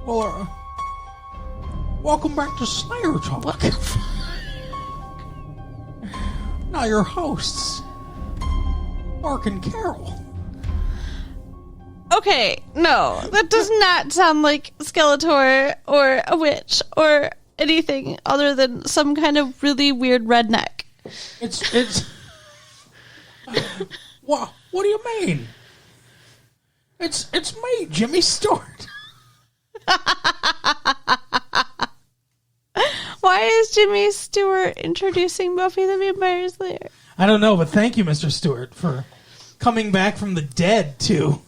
Well, welcome back to Slayer Talk. What the fuck? Now your hosts, Mark and Carol. Okay, no, that does not sound like Skeletor or a witch or anything other than some kind of really weird redneck. It's. What do you mean? It's me, Jimmy Stewart. Why is Jimmy Stewart introducing Buffy the Vampire Slayer? I don't know, but thank you, Mr. Stewart, for coming back from the dead to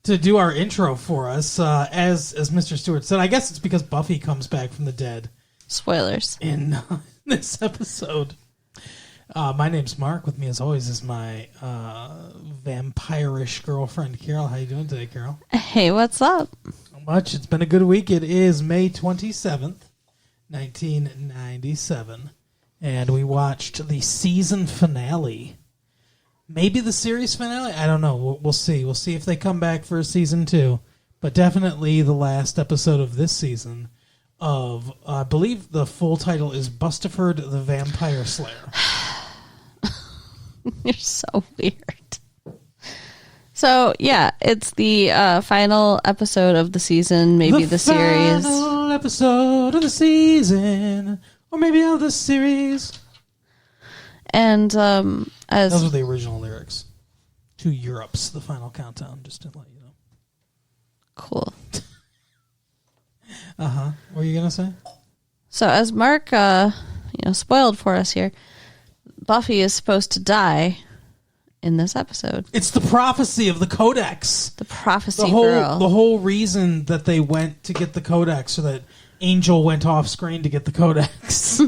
do our intro for us. As Mr. Stewart said, I guess it's because Buffy comes back from the dead. Spoilers. In this episode. My name's Mark. With me, as always, is my vampire-ish girlfriend, Carol. How you doing today, Carol? Hey, what's up? Not much. It's been a good week. It is May 27th, 1997, and we watched the season finale. Maybe the series finale? I don't know. We'll see. We'll see if they come back for season 2, but definitely the last episode of this season of, I believe the full title is Bustaford the Vampire Slayer. You're so weird. So, yeah, it's the final episode of the season, maybe the series. The final episode of the season, or maybe of the series. And as those are the original lyrics to Europe's The Final Countdown, just to let you know. Cool. What were you going to say? So, as Mark, spoiled for us here, Buffy is supposed to die in this episode. It's the prophecy of the Codex. The prophecy girl. The whole reason that they went to get the Codex, or that Angel went off screen to get the Codex,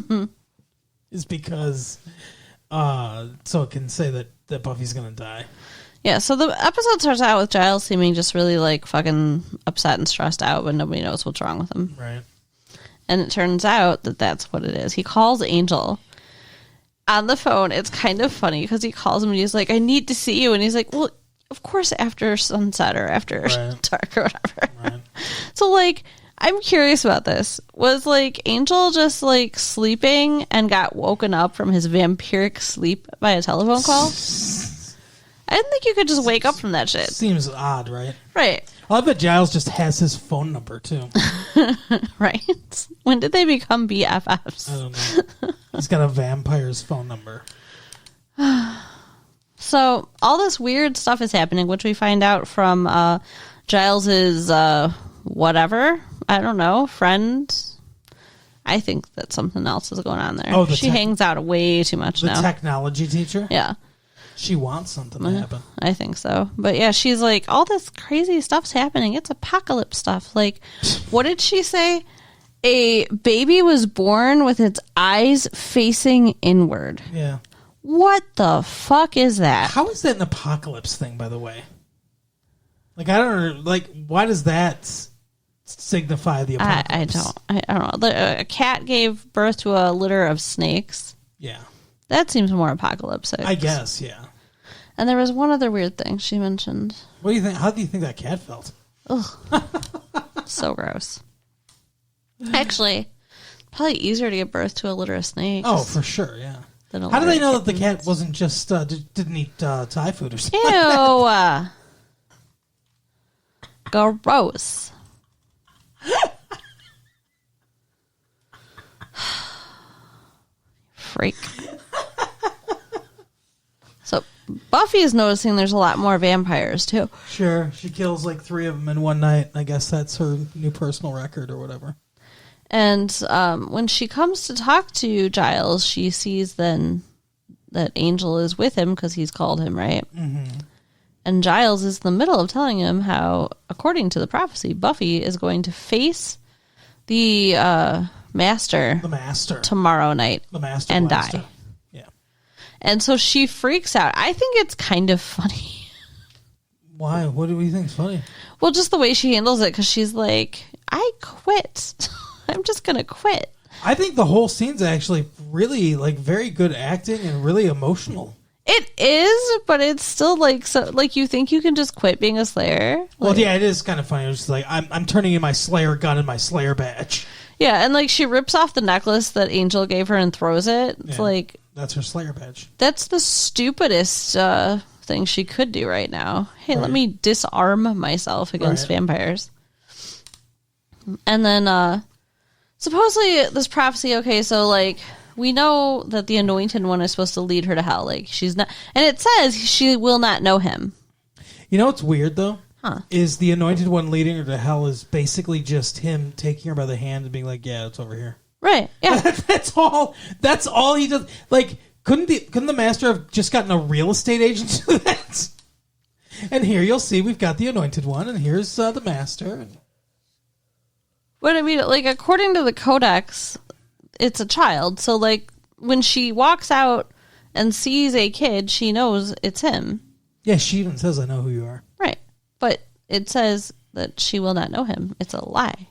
is because so it can say that Buffy's going to die. Yeah, so the episode starts out with Giles seeming just really like fucking upset and stressed out, but nobody knows what's wrong with him. Right. And it turns out that that's what it is. He calls Angel on the phone. It's kind of funny because he calls him and he's like, I need to see you. And he's like, well, of course, after sunset or after dark or whatever. Right. So, like, I'm curious about this. Was, like, Angel just, like, sleeping and got woken up from his vampiric sleep by a telephone call? I didn't think you could just wake up from that shit. Seems odd, right? Right. I bet Giles just has his phone number, too. Right? When did they become BFFs? I don't know. He's got a vampire's phone number. So, all this weird stuff is happening, which we find out from Giles's, whatever, I don't know, friend. I think that something else is going on there. Oh, she hangs out way too much now. The technology teacher? Yeah. She wants something to happen. I think so. But yeah, she's like, all this crazy stuff's happening. It's apocalypse stuff. Like, what did she say? A baby was born with its eyes facing inward. Yeah. What the fuck is that? How is that an apocalypse thing, by the way? Like, I don't know. Like, why does that signify the apocalypse? I don't know. A cat gave birth to a litter of snakes. Yeah. That seems more apocalyptic. I guess, yeah. And there was one other weird thing she mentioned. What do you think? How do you think that cat felt? Ugh. So gross. Actually, probably easier to give birth to a litter of snakes. Oh, for sure, yeah. How do they know that the cat wasn't just didn't eat Thai food or something? Ew. Gross. Freak. So Buffy is noticing there's a lot more vampires too. Sure, she kills like 3 of them in one night. I guess that's her new personal record or whatever. And when she comes to talk to Giles, she sees then that Angel is with him because he's called him, right? Mm-hmm. And Giles is in the middle of telling him how, according to the prophecy, Buffy is going to face the Master tomorrow night and die. Yeah. And so she freaks out. I think it's kind of funny. Why? What do we think is funny? Well, just the way she handles it, because she's like, I quit. I'm just going to quit. I think the whole scene's actually really, like, very good acting and really emotional. It is, but it's still like so. Like you think you can just quit being a Slayer? Well, Like, yeah, it is kind of funny. It's just like I'm turning in my Slayer gun and my Slayer badge. yeah, and like she rips off the necklace that Angel gave her and throws it. It's Yeah. like That's her Slayer badge. that's the stupidest thing she could do right now. Hey, let Right. me disarm myself against Right. vampires. And then supposedly this prophecy. Okay, so like. We know that the Anointed One is supposed to lead her to hell. Like she's not, and it says she will not know him. You know what's weird though? Huh. Is the Anointed One leading her to hell is basically just him taking her by the hand and being like, "Yeah, it's over here." Right? Yeah. That's all. That's all he does. Like, couldn't the master have just gotten a real estate agent to do that? And here you'll see we've got the Anointed One, and here's the master. But I mean, like according to the Codex, it's a child. So like when she walks out and sees a kid, she knows it's him. Yeah, she even says, "I know who you are." Right. But it says that she will not know him. It's a lie.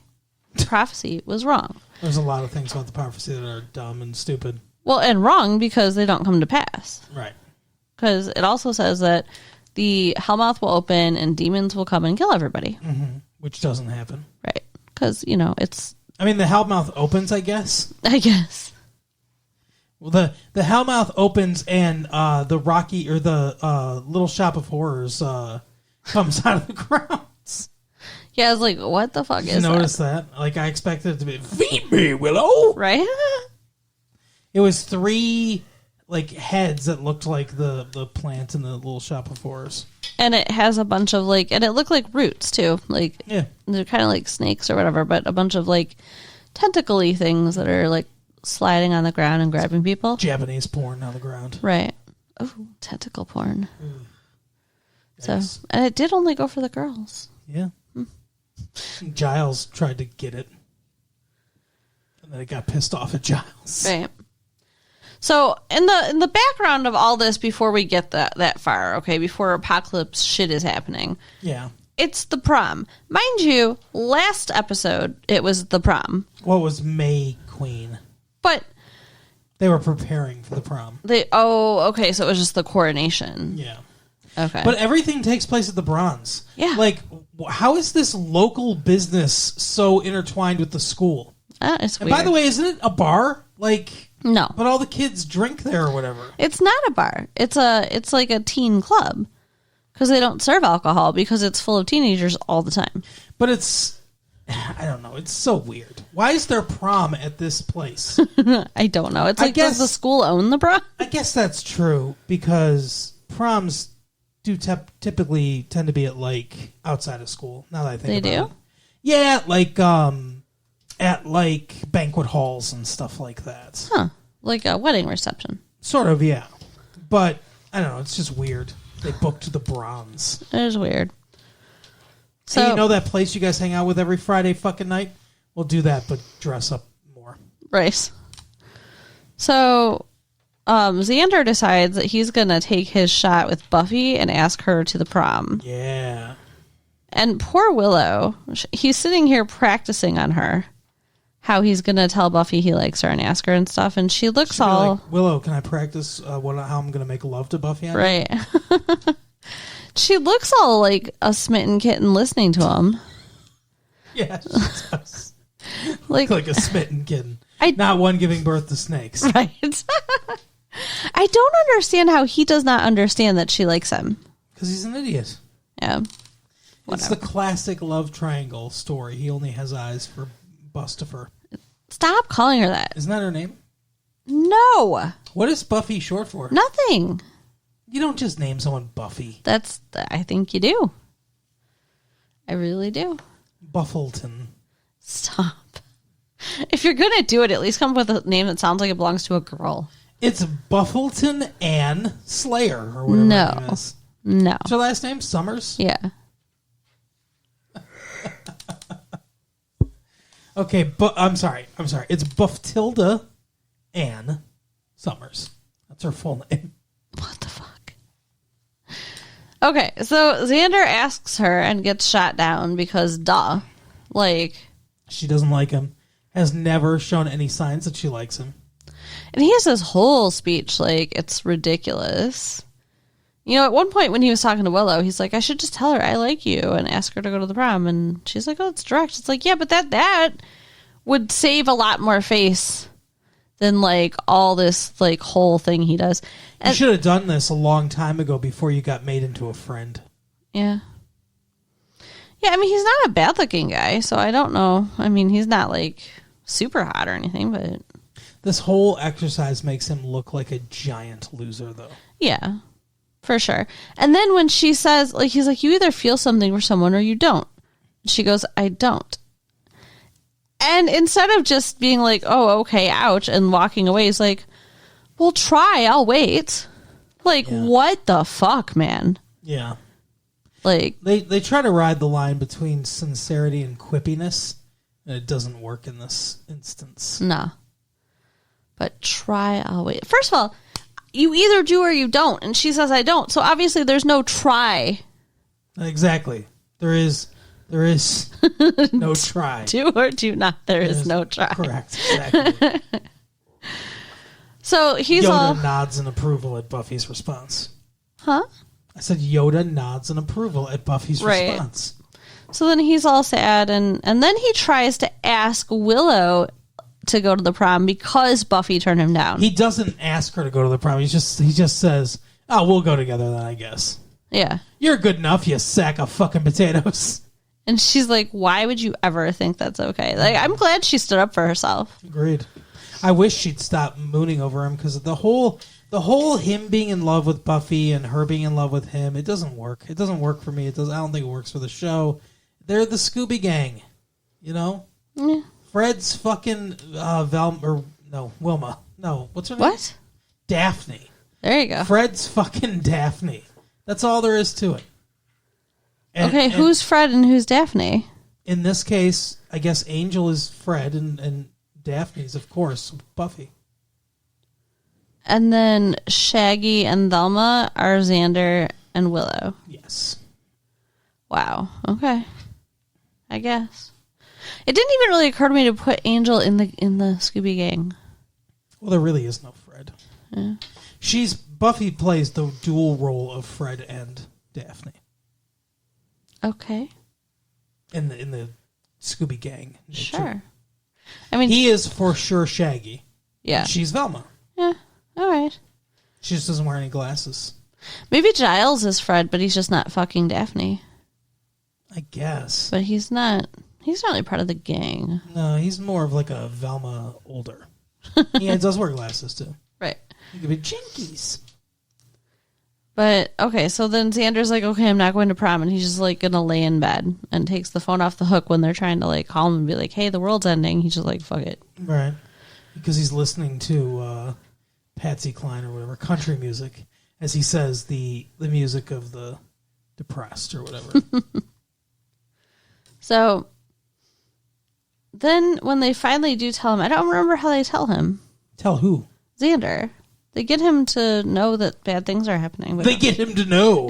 The prophecy was wrong. There's a lot of things about the prophecy that are dumb and stupid. Well, and wrong because they don't come to pass. Right. Because it also says that the Hellmouth will open and demons will come and kill everybody. Mm-hmm. Which doesn't happen. Right. Because, you know, it's, I mean, the Hellmouth opens, I guess. I guess. Well, the Hellmouth opens and the Rocky or the Little Shop of Horrors comes out of the ground. Yeah, I was like, what the fuck Did is you that? notice that? Like, I expected it to be, "Feed me, Willow!" Right? It was 3, like, heads that looked like the plant in the Little Shop of Horrors. And it has a bunch of, like, and it looked like roots, too. Like, Yeah. they're kind of like snakes or whatever, but a bunch of, like, tentacle-y things that are, like, sliding on the ground and grabbing people. Japanese porn on the ground. Right. Oh, tentacle porn. So, Yikes. and it did only go for the girls. Yeah. Giles tried to get it. And then it got pissed off at Giles. Right. So in the background of all this, before we get that far, okay, before apocalypse shit is happening, Yeah. it's the prom. Mind you, last episode it was the prom, What was May Queen? but They were preparing for the prom. okay, so it was just the coronation. Yeah. Okay, But everything takes place at the Bronze. Yeah. Like, how is this local business so intertwined with the school? it's And weird. by the way, isn't it a bar? Like, no, but all the kids drink there or whatever. it's not a bar. It's like a teen club because they don't serve alcohol because it's full of teenagers all the time. But it's, I don't know. It's so weird. Why is there prom at this place? I don't know. It's I like, guess- does the school own the prom? I guess that's true because proms do typically tend to be at like outside of school. Now that I think They about do? it. Yeah, like at like banquet halls and stuff like that. Huh? Like a wedding reception. Sort of, yeah. But I don't know. It's just weird. They booked the Bronze. It is weird. So So you know that place you guys hang out with every Friday fucking night? We'll do that, but dress up more. right. So Xander decides that he's gonna take his shot with Buffy and ask her to the prom. Yeah. And poor Willow, he's sitting here practicing on her, how he's gonna tell Buffy he likes her and ask her and stuff. And she looks She'd be all like, Willow, can I practice how I'm going to make love to Buffy? right. She looks all like a smitten kitten listening to him. Yeah, she does. Like, Like a smitten kitten. I- Not one giving birth to snakes. right. I don't understand how he does not understand that she likes him. Because he's an idiot. Yeah. It's the classic love triangle story. He only has eyes for Bustifer. Stop calling her that. Isn't that her name? No. What is Buffy short for? Nothing. You don't just name someone Buffy. I think you do. I really do. Buffleton. Stop. If you're going to do it, at least come up with a name that sounds like it belongs to a girl. It's Buffleton Ann Slayer, or whatever No. her name is. No. What's her last name? Summers? Yeah. Okay, but I'm sorry. It's Bufftilda Ann Summers. That's her full name. What the fuck? Okay, so Xander asks her and gets shot down because duh. Like, She doesn't like him. Has never shown any signs that she likes him. And he has this whole speech, like, it's ridiculous. You know, at one point when he was talking to Willow, he's like, I should just tell her I like you and ask her to go to the prom. And she's like, oh, it's direct. It's like, yeah, but that would save a lot more face than, like, all this, like, whole thing he does. And, you should have done this a long time ago before you got made into a friend. Yeah. Yeah, I mean, he's not a bad-looking guy, so I don't know. I mean, he's not, like, super hot or anything, but... This whole exercise makes him look like a giant loser, though. Yeah, for sure. And then when she says, like, he's like, you either feel something for someone or you don't. She goes, I don't. And instead of just being like, oh, okay, ouch, and walking away, he's like, well, try, I'll wait. Like, what the fuck, man? Yeah. Like, they try to ride the line between sincerity and quippiness, and it doesn't work in this instance. nah. But try, I'll wait. First of all, you either do or you don't, and she says I don't. So obviously there's no try. Exactly. There is no try. Do or do not. There is no try. Correct. Exactly. So he's Yoda all nods in approval at Buffy's response. Huh? I said Yoda nods in approval at Buffy's response. So then he's all sad, and then he tries to ask Willow to go to the prom because Buffy turned him down. He doesn't ask her to go to the prom. He just says, "Oh, we'll go together then, I guess." Yeah. You're good enough, you sack of fucking potatoes. And she's like, why would you ever think that's okay? Like, I'm glad she stood up for herself. Agreed. I wish she'd stop mooning over him, because the whole him being in love with Buffy and her being in love with him, it doesn't work. It doesn't work for me. I don't think it works for the show. They're the Scooby Gang, you know? Yeah. Fred's fucking Wilma. No, what's her name? What? Daphne. There you go. Fred's fucking Daphne. That's all there is to it. And who's Fred and who's Daphne? In this case, I guess Angel is Fred and Daphne's, of course, Buffy. And then Shaggy and Thelma are Xander and Willow. Yes. Wow. Okay. I guess. It didn't even really occur to me to put Angel in the Scooby Gang. Well, there really is no Fred. Yeah. Buffy plays the dual role of Fred and Daphne. Okay. In the Scooby Gang. Sure. I mean, he is for sure Shaggy. Yeah. She's Velma. Yeah. All right. She just doesn't wear any glasses. Maybe Giles is Fred, but he's just not fucking Daphne. I guess. But he's not really part of the gang. No, he's more of like a Velma older. Yeah, he does wear glasses too. Right. He could be jinkies. But, okay, so then Xander's like, okay, I'm not going to prom, and he's just, like, going to lay in bed and takes the phone off the hook when they're trying to, like, call him and be like, hey, the world's ending. He's just like, fuck it. Right. Because he's listening to Patsy Cline or whatever, country music, as he says, the music of the depressed or whatever. So, then when they finally do tell him, I don't remember how they tell him. Tell who? Xander. They get him to know that bad things are happening. They get him to know.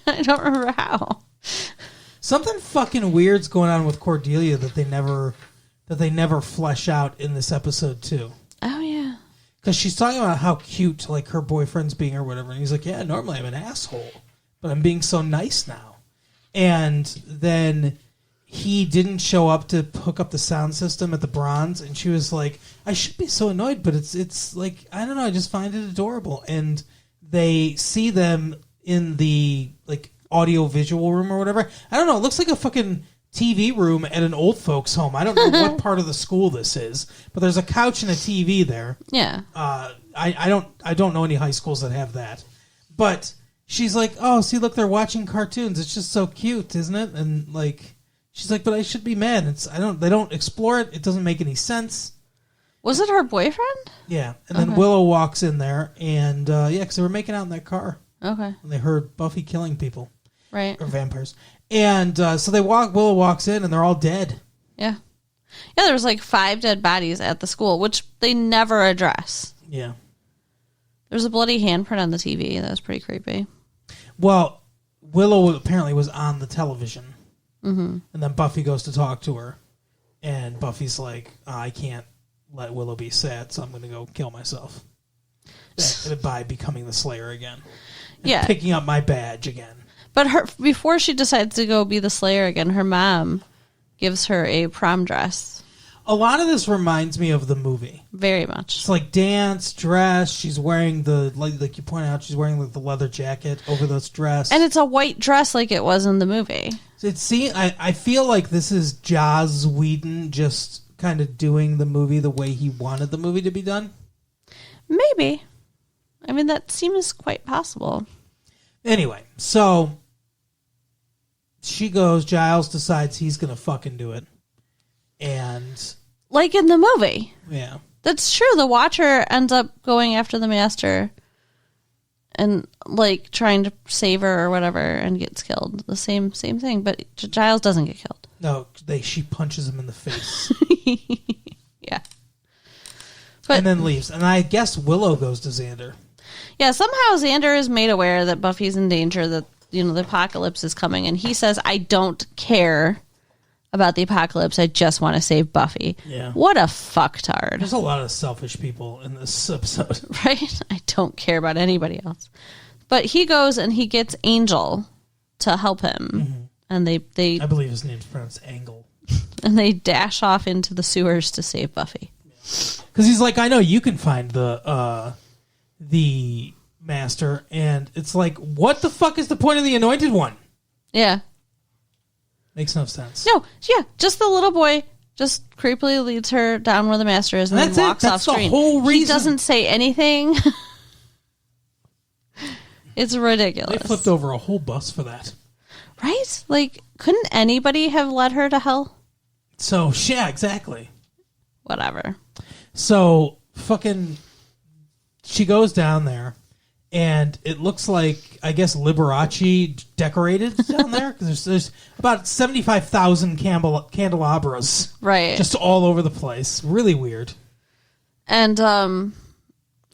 I don't remember how. Something fucking weird's going on with Cordelia that they never flesh out in this episode too. Oh yeah. Because she's talking about how cute like her boyfriend's being or whatever, and he's like, "Yeah, normally I'm an asshole, but I'm being so nice now." And then he didn't show up to hook up the sound system at the Bronze, and she was like, I should be so annoyed, but it's like, I don't know, I just find it adorable. And they see them in the like audio visual room or whatever. I don't know, it looks like a fucking TV room at an old folks home. I don't know what part of the school this is, but there's a couch and a TV there. Yeah. I don't know any high schools that have that. But she's like, oh, see, look, they're watching cartoons. It's just so cute, isn't it? And like, she's like, but I should be mad. They don't explore it. It doesn't make any sense. Was it her boyfriend? Yeah. And then Willow walks in there, and because they were making out in that car. Okay. And they heard Buffy killing people. Right. Or vampires. And so Willow walks in, and they're all dead. Yeah. Yeah, there was like 5 dead bodies at the school, which they never address. Yeah. There's a bloody handprint on the TV. That was pretty creepy. Well, Willow apparently was on the television. Mm-hmm. And then Buffy goes to talk to her. And Buffy's like, I can't let Willow be sad, so I'm going to go kill myself by becoming the Slayer again. And picking up my badge again. But before she decides to go be the Slayer again, her mom gives her a prom dress. A lot of this reminds me of the movie. Very much. It's like dance, dress. She's wearing like you pointed out, she's wearing like the leather jacket over this dress. And it's a white dress like it was in the movie. I feel like this is Joss Whedon just kind of doing the movie the way he wanted the movie to be done. Maybe. I mean, that seems quite possible. Anyway, so she goes, Giles decides he's going to fucking do it. And like in the movie. Yeah. That's true. The Watcher ends up going after the Master and like trying to save her or whatever and gets killed. The same thing, but Giles doesn't get killed. No, she punches him in the face. Yeah. And then leaves. And I guess Willow goes to Xander. Yeah, somehow Xander is made aware that Buffy's in danger, that the apocalypse is coming, and he says, I don't care about the apocalypse, I just want to save Buffy. Yeah. What a fucktard. There's a lot of selfish people in this episode. Right? I don't care about anybody else. But he goes and he gets Angel to help him. Mm-hmm. And they I believe his name's pronounced Angle. And they dash off into the sewers to save Buffy. Because he's like, I know you can find the Master, and it's like, what the fuck is the point of the Anointed One? Yeah. Makes no sense. No, yeah, just the little boy just creepily leads her down where the Master is and then walks off screen. That's the whole reason. He doesn't say anything. It's ridiculous. They flipped over a whole bus for that. Right? Like, couldn't anybody have led her to hell? So, yeah, exactly. Whatever. So, fucking, she goes down there, and it looks like, I guess, Liberace decorated down there, because there's about 75,000 candelabras. Right. Just all over the place. Really weird. And,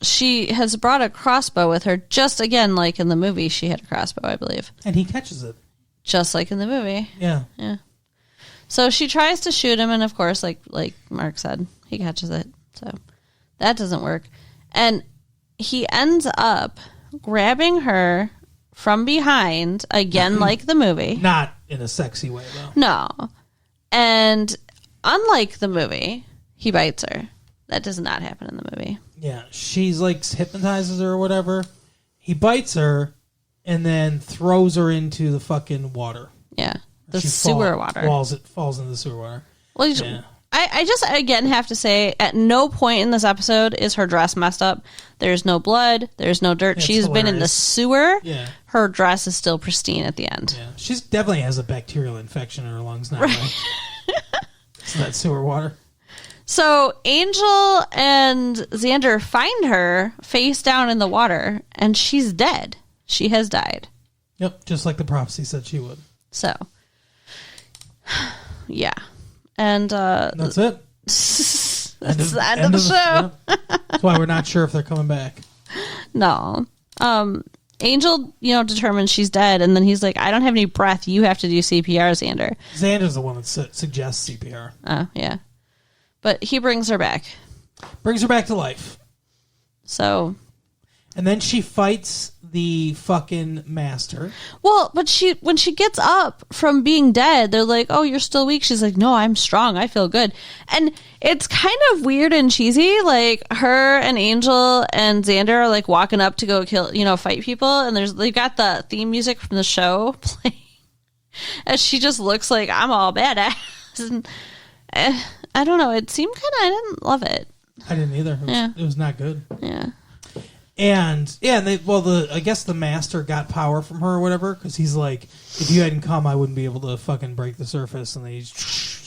she has brought a crossbow with her, just again, like in the movie, she had a crossbow, I believe. And he catches it. Just like in the movie. Yeah. Yeah. So she tries to shoot him, and of course, like Mark said, he catches it. So that doesn't work. And he ends up grabbing her from behind, again, like the movie. Not in a sexy way, though. No. And unlike the movie, he bites her. That does not happen in the movie. Yeah. She's like hypnotizes her or whatever. He bites her and then throws her into the fucking water. Yeah. The sewer water. Falls into the sewer water. Well, yeah. I just, again, have to say, at no point in this episode is her dress messed up. There's no blood. There's no dirt. She's hilarious. Been in the sewer. Yeah. Her dress is still pristine at the end. Yeah. She definitely has a bacterial infection in her lungs now, right? So that sewer water. So Angel and Xander find her face down in the water, and she's dead. She has died. Yep, just like the prophecy said she would. So, yeah. And that's it. That's the end of the show. Yeah. That's why we're not sure if they're coming back. No. Angel, determines she's dead, and then he's like, I don't have any breath. You have to do CPR, Xander. Xander's the one that suggests CPR. Oh, yeah. But he brings her back. Brings her back to life. So. And then she fights the fucking Master. Well, but when she gets up from being dead, they're like, oh, you're still weak. She's like, no, I'm strong. I feel good. And it's kind of weird and cheesy. Like, her and Angel and Xander are like walking up to go fight people. And they've got the theme music from the show playing. And she just looks like, I'm all badass. And, I don't know. It seemed I didn't love it. I didn't either. It was not good. Yeah. And I guess the Master got power from her or whatever, because he's like, if you hadn't come, I wouldn't be able to fucking break the surface. And then he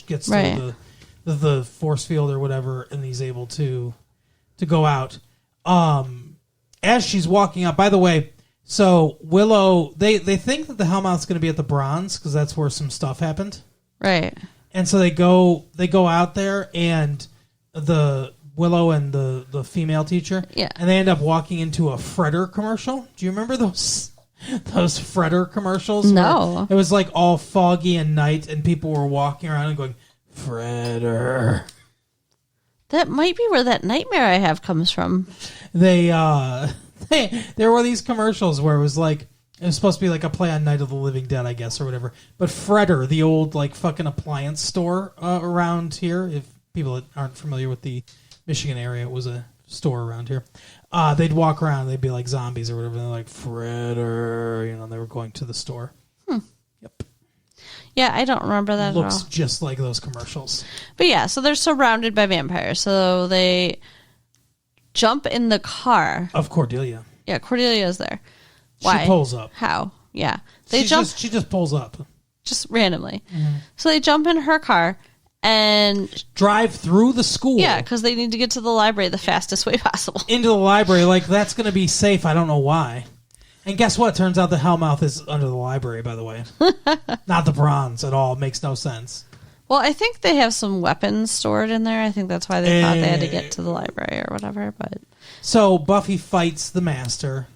gets to the force field or whatever, and he's able to go out. As she's walking out, by the way, so Willow, they think that the Hellmouth's going to be at the Bronze because that's where some stuff happened. Right. And so they go out there, and the Willow and the female teacher, and they end up walking into a Fredder commercial. Do you remember those Fredder commercials? No. It was like all foggy and night, and people were walking around and going, Fredder. That might be where that nightmare I have comes from. There were these commercials where it was like, it was supposed to be like a play on Night of the Living Dead, I guess, or whatever. But Fredder, the old like fucking appliance store around here, if people that aren't familiar with the Michigan area, it was a store around here. They'd walk around, they'd be like zombies or whatever, and they're like, Fredder, they were going to the store. Yep. Yeah, I don't remember that Looks at all. just like those commercials. But yeah, so they're surrounded by vampires. So they jump in the car. Of Cordelia. Yeah, Cordelia's there. Why? She pulls up. How? Yeah. She just pulls up. Just randomly. Mm-hmm. So they jump in her car and drive through the school. Yeah, because they need to get to the library the fastest way possible. Into the library, like that's going to be safe. I don't know why. And guess what? Turns out the Hellmouth is under the library, by the way. Not the bronze at all. It makes no sense. Well, I think they have some weapons stored in there. I think that's why they thought they had to get to the library or whatever. But so Buffy fights the Master.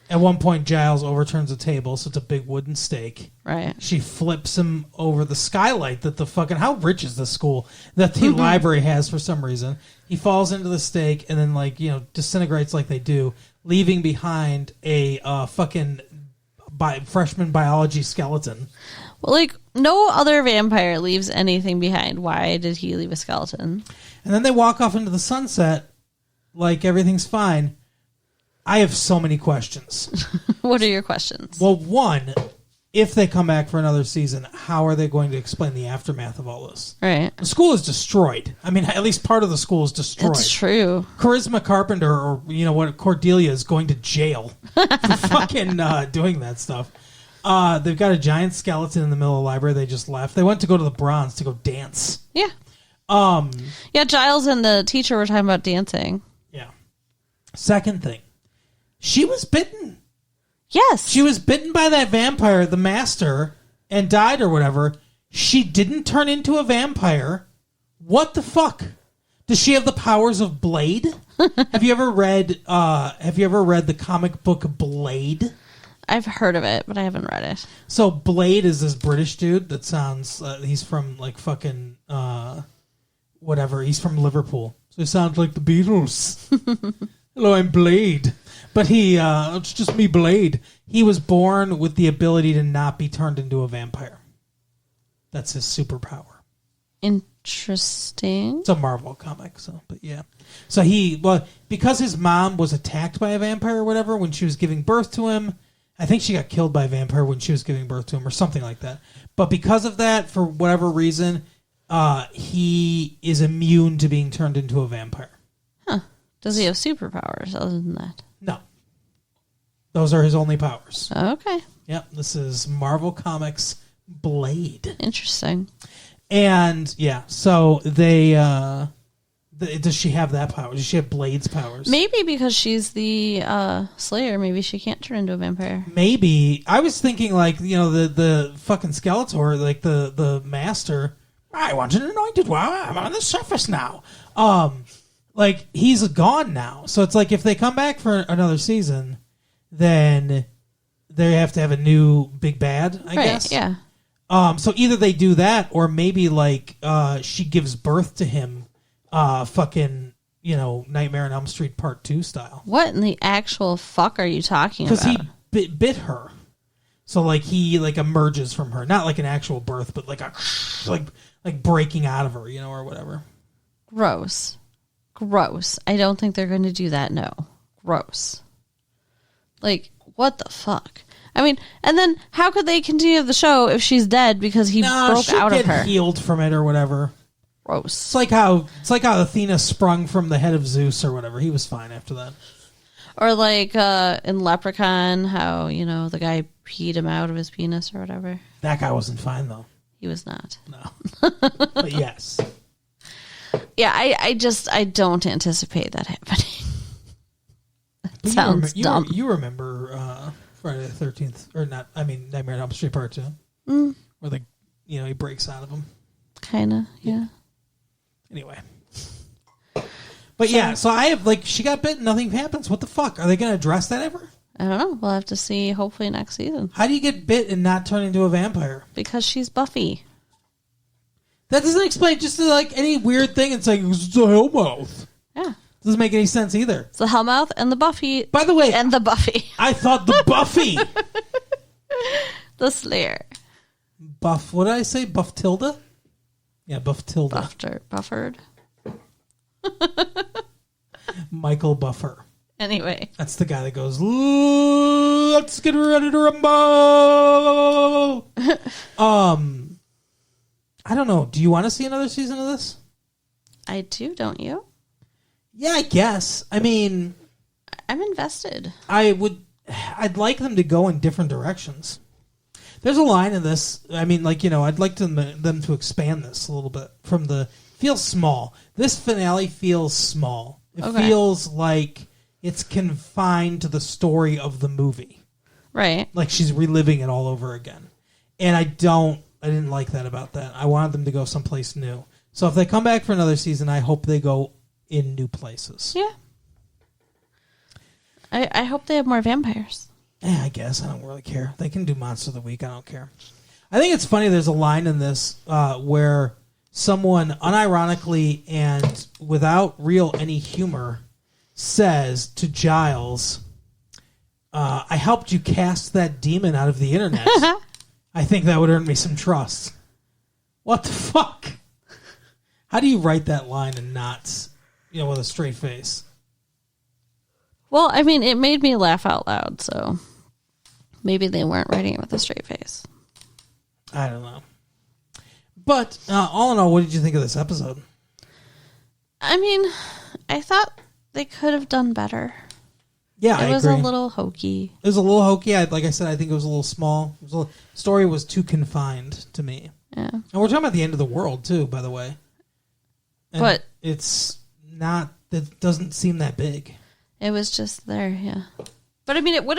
At one point, Giles overturns a table, so it's a big wooden stake. Right. She flips him over the skylight that the fucking... How rich is this school that the library has for some reason? He falls into the stake and then, disintegrates like they do, leaving behind a fucking freshman biology skeleton. Well, no other vampire leaves anything behind. Why did he leave a skeleton? And then they walk off into the sunset like everything's fine. I have so many questions. What are your questions? Well, one, if they come back for another season, how are they going to explain the aftermath of all this? Right. The school is destroyed. I mean, at least part of the school is destroyed. It's true. Charisma Carpenter, or Cordelia, is going to jail for fucking doing that stuff. They've got a giant skeleton in the middle of the library. They just left. They went to go to the Bronze to go dance. Yeah. Yeah, Giles and the teacher were talking about dancing. Yeah. Second thing. She was bitten. Yes. She was bitten by that vampire, the Master, and died or whatever. She didn't turn into a vampire. What the fuck? Does she have the powers of Blade? Have you ever read the comic book Blade? I've heard of it, but I haven't read it. So Blade is this British dude that sounds he's from like fucking whatever. He's from Liverpool. So he sounds like the Beatles. Hello, I'm Blade. But it's just me, Blade. He was born with the ability to not be turned into a vampire. That's his superpower. Interesting. It's a Marvel comic, but yeah. So because his mom was attacked by a vampire or whatever when she was giving birth to him, I think she got killed by a vampire when she was giving birth to him or something like that. But because of that, for whatever reason, he is immune to being turned into a vampire. Huh. Does he have superpowers other than that? No. Those are his only powers. Okay. Yep. This is Marvel Comics Blade. Interesting. And, yeah, so they... does she have that power? Does she have Blade's powers? Maybe because she's the Slayer. Maybe she can't turn into a vampire. Maybe. I was thinking, the fucking Skeletor, the Master... I want an anointed one. I'm on the surface now. He's gone now. So it's like if they come back for another season, then they have to have a new big bad, I guess. Yeah. So either they do that or maybe she gives birth to him Nightmare on Elm Street Part 2 style. What in the actual fuck are you talking about? Because he bit her. So he emerges from her. Not like an actual birth, but like breaking out of her, or whatever. Gross. I don't think they're going to do that, no. Gross. What the fuck? I mean, and then how could they continue the show if she's dead because he broke out of her? Healed from it or whatever. Gross. It's like how Athena sprung from the head of Zeus or whatever. He was fine after that. Or in Leprechaun, how, the guy peed him out of his penis or whatever. That guy wasn't fine, though. He was not. No. But yes. Yeah, I don't anticipate that happening. That sounds dumb. You remember Friday the 13th, or not, Nightmare on Elm Street Part 2? Where he breaks out of them. Kinda, yeah. Anyway. But yeah, so I have, she got bitten, nothing happens. What the fuck? Are they going to address that ever? I don't know. We'll have to see hopefully next season. How do you get bit and not turn into a vampire? Because she's Buffy. That doesn't explain just like any weird thing. It's like it's a hellmouth. Yeah. Doesn't make any sense either. It's the Hellmouth and the Buffy. By the way, and the Buffy. I thought the Buffy. The Slayer. Buff. What did I say? Buff Tilda? Yeah, Buff Tilda. Bufford. Michael Buffer. Anyway. That's the guy that goes, let's get ready to rumble. I don't know. Do you want to see another season of this? I do, don't you? Yeah, I guess. I mean, I'm invested. I'd like them to go in different directions. There's a line in this. I mean, like, I'd like them to expand this a little bit from feels small. This finale feels small. It feels like it's confined to the story of the movie. Right. Like she's reliving it all over again. And I didn't like that about that. I wanted them to go someplace new. So if they come back for another season, I hope they go in new places. Yeah. I hope they have more vampires. Yeah, I guess. I don't really care. They can do Monster of the Week. I don't care. I think it's funny. There's a line in this where someone unironically and without any humor says to Giles, I helped you cast that demon out of the internet. I think that would earn me some trust. What the fuck? How do you write that line and not, with a straight face? Well, I mean, it made me laugh out loud, so maybe they weren't writing it with a straight face. I don't know. But all in all, what did you think of this episode? I mean, I thought they could have done better. Yeah, I agree. It was a little hokey. It was a little hokey. Like I said, I think it was a little small. Story was too confined to me. Yeah. And we're talking about the end of the world, too, by the way. And but it's not, it doesn't seem that big. It was just there, yeah. But I mean, it would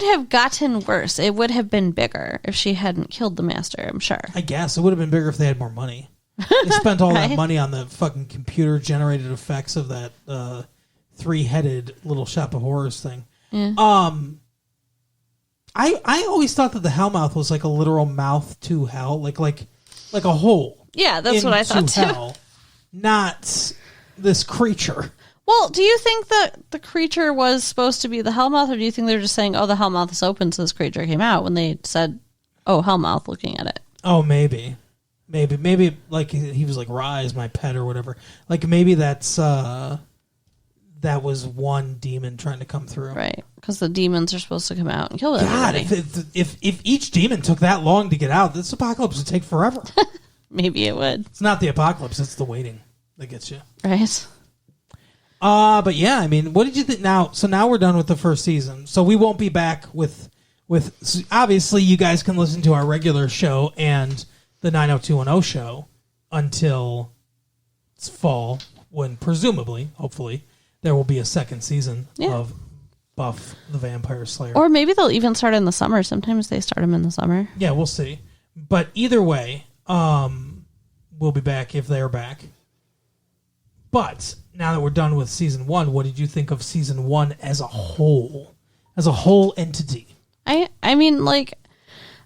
have gotten worse. It would have been bigger if she hadn't killed the master, I'm sure. I guess. It would have been bigger if they had more money. They spent all Right? that money on the fucking computer-generated effects of that three-headed Little Shop of Horrors thing. Yeah. I always thought that the Hellmouth was like a literal mouth to hell, like a hole. Yeah, that's what I thought too. Hell, not this creature. Well, do you think that the creature was supposed to be the Hellmouth, or do you think they're just saying, "Oh, the Hellmouth is open, so this creature came out"? When they said, "Oh, Hellmouth," looking at it. Oh, maybe, like he was like, "Rise, my pet," or whatever. Like maybe that's that was one demon trying to come through, right? Because the demons are supposed to come out and kill everybody. everybody. God, if each demon took that long to get out, this apocalypse would take forever. Maybe it would. It's not the apocalypse; it's the waiting that gets you, right? But yeah, I mean, what did you think? Now we're done with the first season, so we won't be back with. Obviously, you guys can listen to our regular show and the 90210 show until it's fall, when presumably, hopefully, there will be a second season of Buff the Vampire Slayer. Or maybe they'll even start in the summer. Sometimes they start them in the summer. Yeah, we'll see. But either way, we'll be back if they're back. But now that we're done with season 1, what did you think of season 1 as a whole entity? I mean, like,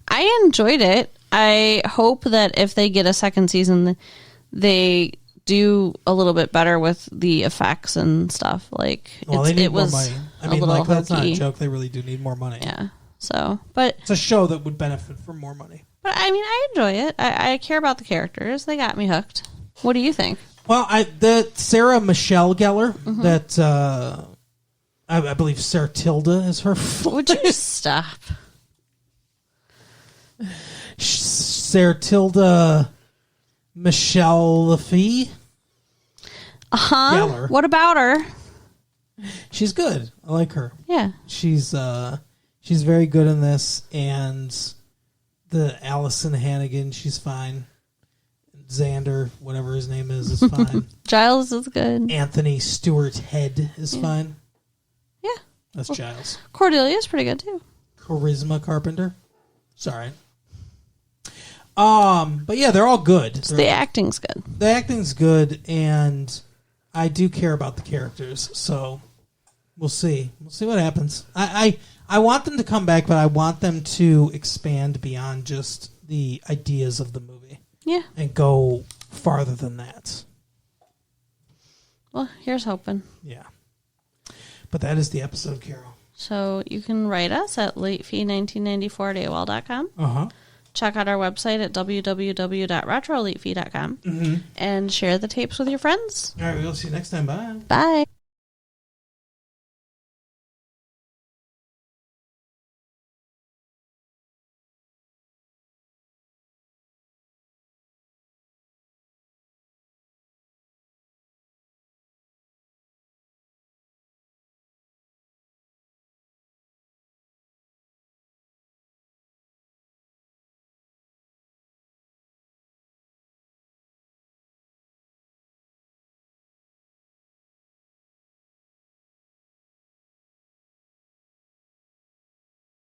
I enjoyed it. I hope that if they get a second season, they do a little bit better with the effects and stuff. Like, well, they need more was money. I a mean, little like, that's not a hokey. joke. They really do need more money. Yeah. So, but it's a show that would benefit from more money. But I mean, I enjoy it. I care about the characters. They got me hooked. What do you think? Well, the Sarah Michelle Gellar, that I believe Sarah Tilda is her. Would you stop? Sarah Tilda Michelle Lafee. Gellar. What about her? She's good. I like her. Yeah. She's very good in this, and the Allison Hannigan, she's fine. Xander, whatever his name is fine. Giles is good. Anthony Stewart Head is fine. Yeah. That's Giles. Cordelia's pretty good too. Charisma Carpenter. Sorry. But yeah, they're all good. So the acting's good. The acting's good, and I do care about the characters, so we'll see. We'll see what happens. I want them to come back, but I want them to expand beyond just the ideas of the movie. Yeah. and go farther than that. Well, here's hoping. Yeah. But that is the episode, Carol. So you can write us at latefee1994 at AOL.com. Check out our website at www.retrolatefee.com. And share the tapes with your friends. All right, we'll see you next time. Bye. Bye.